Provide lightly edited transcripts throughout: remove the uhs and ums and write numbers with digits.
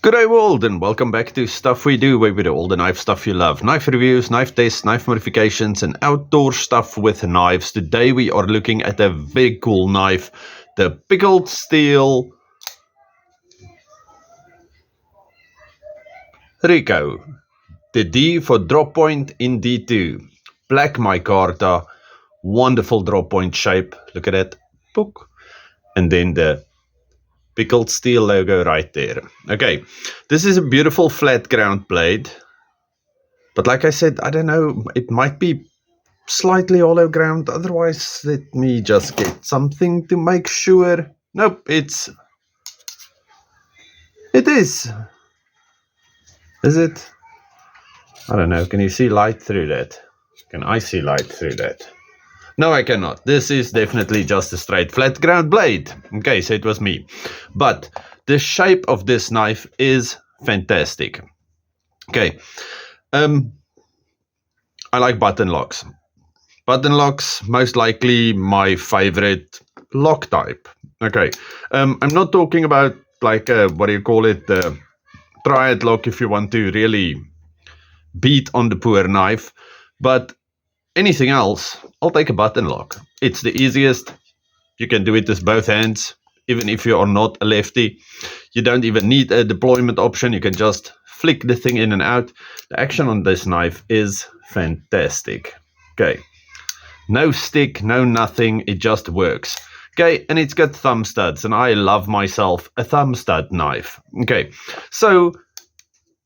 G'day world and welcome back to Stuff We Do, where we do all the knife stuff you love. Knife reviews, knife tests, knife modifications and outdoor stuff with knives. Today we are looking at a very cool knife, the Pickled Steel Ricco. The D for drop point in D2. Black Micarta, wonderful drop point shape. Look at that. Book. And then the Pickled Steel logo right there. Okay, this is a beautiful flat ground blade. But like I said, I don't know, it might be slightly hollow ground. Otherwise, let me just get something to make sure. Nope, it is. Is it? I don't know. Can you see light through that? Can I see light through that? No, I cannot. This is definitely just a straight flat ground blade. Okay, so it was me. But the shape of this knife is fantastic. Okay. I like button locks. Button locks, most likely my favorite lock type. Okay. I'm not talking about like what do you call it? The triad lock if you want to really beat on the poor knife. But anything else, I'll take a button lock. It's the easiest. You can do it with both hands, even if you are not a lefty. You don't even need a deployment option. You can just flick the thing in and out. The action on this knife is fantastic. Okay. No stick, no nothing. It just works. Okay, and it's got thumb studs, and I love myself a thumb stud knife. Okay, so,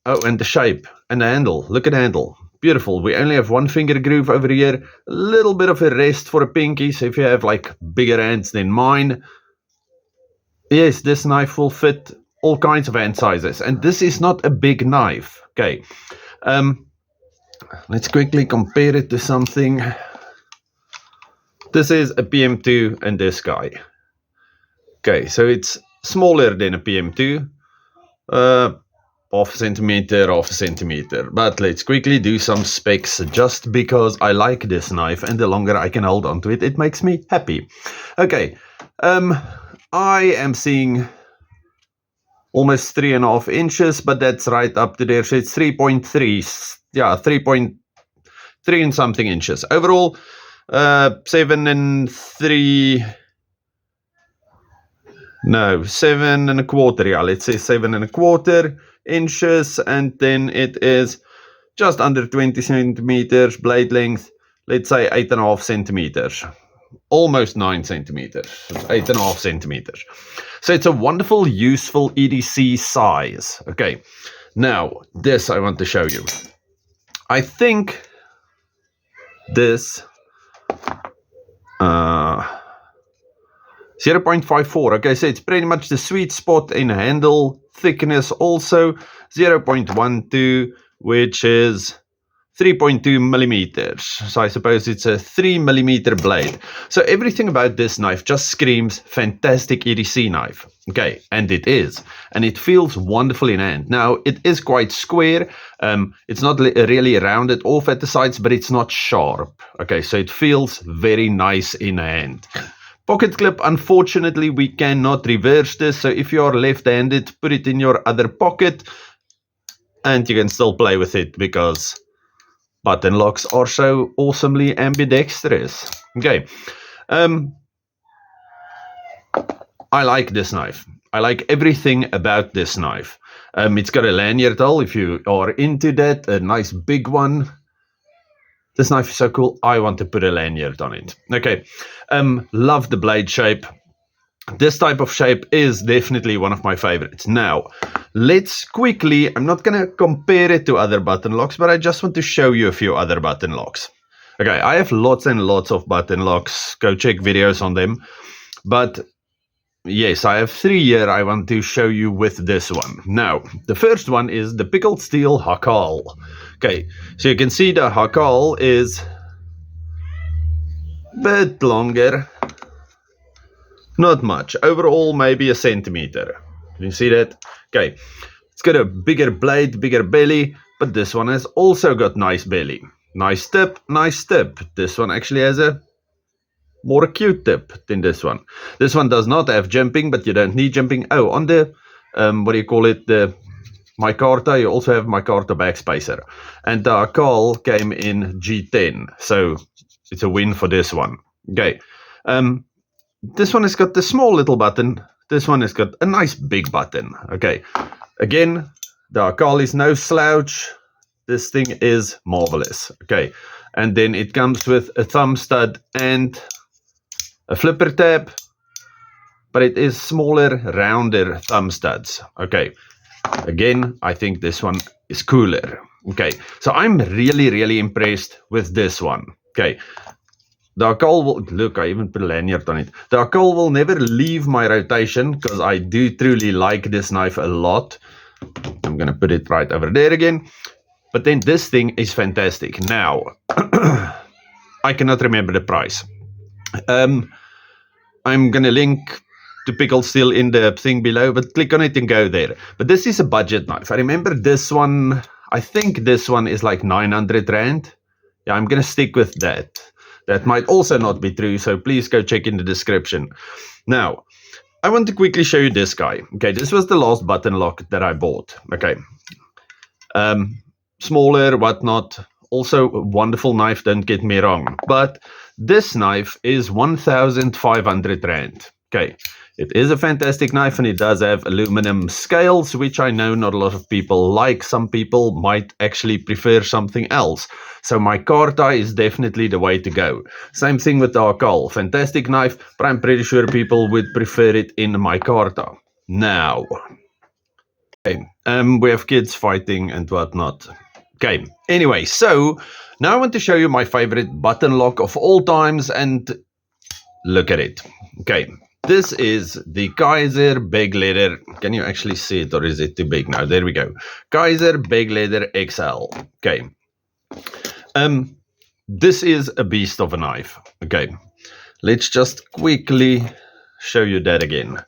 oh, and the shape and the handle. Look at the handle. Beautiful. We only have one finger groove over here. A little bit of a rest for a pinky. So if you have like bigger hands than mine, yes, this knife will fit all kinds of hand sizes. And this is not a big knife. Okay. Let's quickly compare it to something. This is a PM2 and this guy. Okay, so it's smaller than a PM2. Half a centimeter. But let's quickly do some specs just because I like this knife and the longer I can hold on to it, it makes me happy. Okay, I am seeing almost 3.5 inches, but that's right up to there. So it's 3.3. Yeah, 3.3 and something inches. Overall, 7 and 3. No, 7 and a quarter. Yeah, let's say 7 and a quarter inches, and then it is just under 20 centimeters blade length. Let's say 8.5 centimeters, almost 9 centimeters, 8.5 centimeters. So it's a wonderful, useful EDC size. Okay, now this I want to show you. I think this 0.54. Okay, so it's pretty much the sweet spot in handle thickness. Also 0.12, which is 3.2 millimeters. So I suppose it's a 3 millimeter blade. So everything about this knife just screams fantastic EDC knife. Okay, and it is. And it feels wonderful in hand. Now, it is quite square. It's not really rounded off at the sides, but it's not sharp. Okay, so it feels very nice in hand. Pocket clip, unfortunately, we cannot reverse this. So if you are left-handed, put it in your other pocket and you can still play with it because button locks are so awesomely ambidextrous. Okay. I like this knife. I like everything about this knife. It's got a lanyard hole if you are into that, a nice big one. This knife is so cool, I want to put a lanyard on it. Okay, love the blade shape. This type of shape is definitely one of my favorites. Now, let's quickly, I'm not going to compare it to other button locks, but I just want to show you a few other button locks. Okay, I have lots and lots of button locks. Go check videos on them. But yes, I have 3 here I want to show you with this one. Now, the first one is the Pickled Steel Hakal. Okay, so you can see the Hakal is a bit longer. Not much. Overall, maybe a centimeter. Can you see that? Okay, it's got a bigger blade, bigger belly, but this one has also got nice belly. Nice tip, nice tip. This one actually has a more acute tip than this one. This one does not have jumping, but you don't need jumping. Oh, on the what do you call it, the Micarta, you also have Micarta backspacer. And the Akal came in G10, so it's a win for this one. Okay. This one has got the small little button. This one has got a nice big button. Okay. Again, the Akal is no slouch. This thing is marvelous. Okay. And then it comes with a thumb stud and a flipper tab, but it is smaller, rounder thumb studs. Okay. Again, I think this one is cooler. Okay. So I'm really, really impressed with this one. Okay. The Akal will, look, I even put a lanyard on it. The Akal will never leave my rotation because I do truly like this knife a lot. I'm going to put it right over there again. But then this thing is fantastic. Now, I cannot remember the price. I'm going to link to Pickled still in the thing below, but click on it and go there. But this is a budget knife. I remember this one, I think this one is like 900 Rand. Yeah, I'm going to stick with that. That might also not be true, so please go check in the description. Now, I want to quickly show you this guy. Okay, this was the last button lock that I bought. Okay. Smaller, whatnot. Also a wonderful knife, don't get me wrong. But this knife is 1,500 Rand. Okay. It is a fantastic knife and it does have aluminum scales, which I know not a lot of people like. Some people might actually prefer something else. So Micarta is definitely the way to go. Same thing with the Akal. Fantastic knife, but I'm pretty sure people would prefer it in Micarta. Now, okay, we have kids fighting and whatnot. Okay, anyway, so now I want to show you my favorite button lock of all times and look at it. Okay. This is the Kaiser Big Leather. Can you actually see it or is it too big now? There we go. Kaiser Big Leather XL. Okay. This is a beast of a knife. Okay. Let's just quickly show you that again.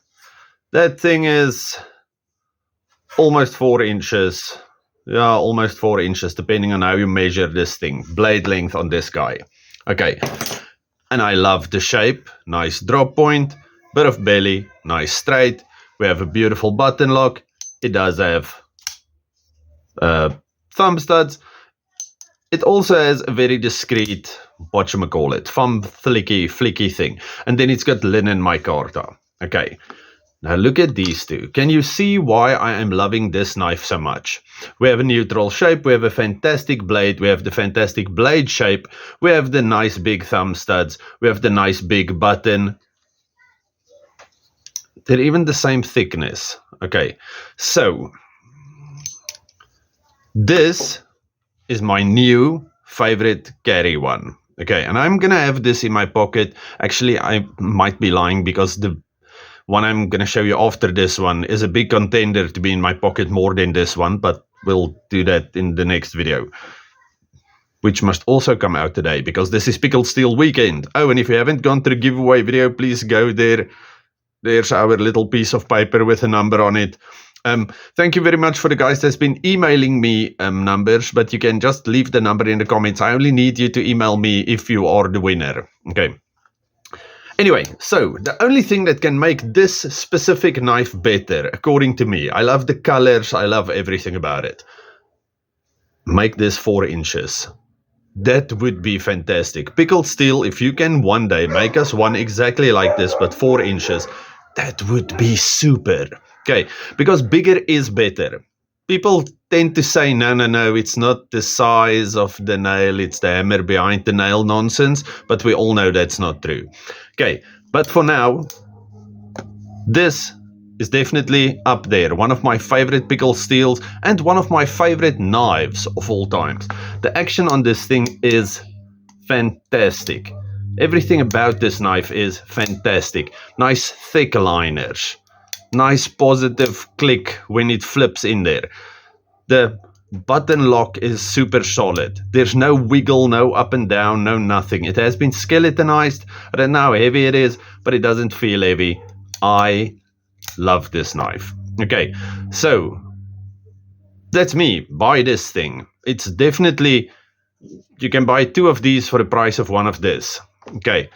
That thing is almost 4 inches. Yeah, almost 4 inches, depending on how you measure this thing. Blade length on this guy. Okay. And I love the shape. Nice drop point. Bit of belly, nice straight. We have a beautiful button lock. It does have thumb studs. It also has a very discreet, whatchamacallit, thumb flicky thing. And then it's got linen micarta. Okay. Now look at these two. Can you see why I am loving this knife so much? We have a neutral shape. We have a fantastic blade. We have the fantastic blade shape. We have the nice big thumb studs. We have the nice big button. They're even the same thickness. Okay, so this is my new favorite carry one. Okay, and I'm gonna have this in my pocket. Actually, I might be lying because the one I'm gonna show you after this one is a big contender to be in my pocket more than this one, but we'll do that in the next video, which must also come out today because this is Pickled Steel weekend. Oh, and if you haven't gone to the giveaway video, please go there. There's our little piece of paper with a number on it. Thank you very much for the guys that's been emailing me numbers, but you can just leave the number in the comments. I only need you to email me if you are the winner. Okay. Anyway, so the only thing that can make this specific knife better, according to me, I love the colors, I love everything about it. Make this 4 inches. That would be fantastic. Pickled Steel, if you can one day make us one exactly like this, but 4 inches, that would be super. Okay, because bigger is better. People tend to say, no, it's not the size of the nail, it's the hammer behind the nail nonsense, but we all know that's not true. Okay, but for now, this is definitely up there. One of my favorite Pickled Steels and one of my favorite knives of all times. The action on this thing is fantastic. Everything about this knife is fantastic. Nice thick liners. Nice positive click when it flips in there. The button lock is super solid. There's no wiggle, no up and down, no nothing. It has been skeletonized. I don't know how heavy it is, but it doesn't feel heavy. I love this knife. Okay, so that's me. Buy this thing. It's definitely, you can buy 2 of these for the price of 1 of this. Okay.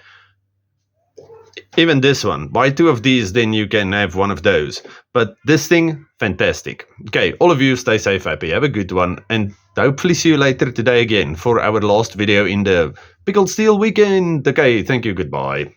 Even this one, buy 2 of these, then you can have 1 of those. But this thing, fantastic. Okay, all of you stay safe, happy, have a good one, and hopefully see you later today again for our last video in the Pickled Steel weekend. Okay, thank you, goodbye.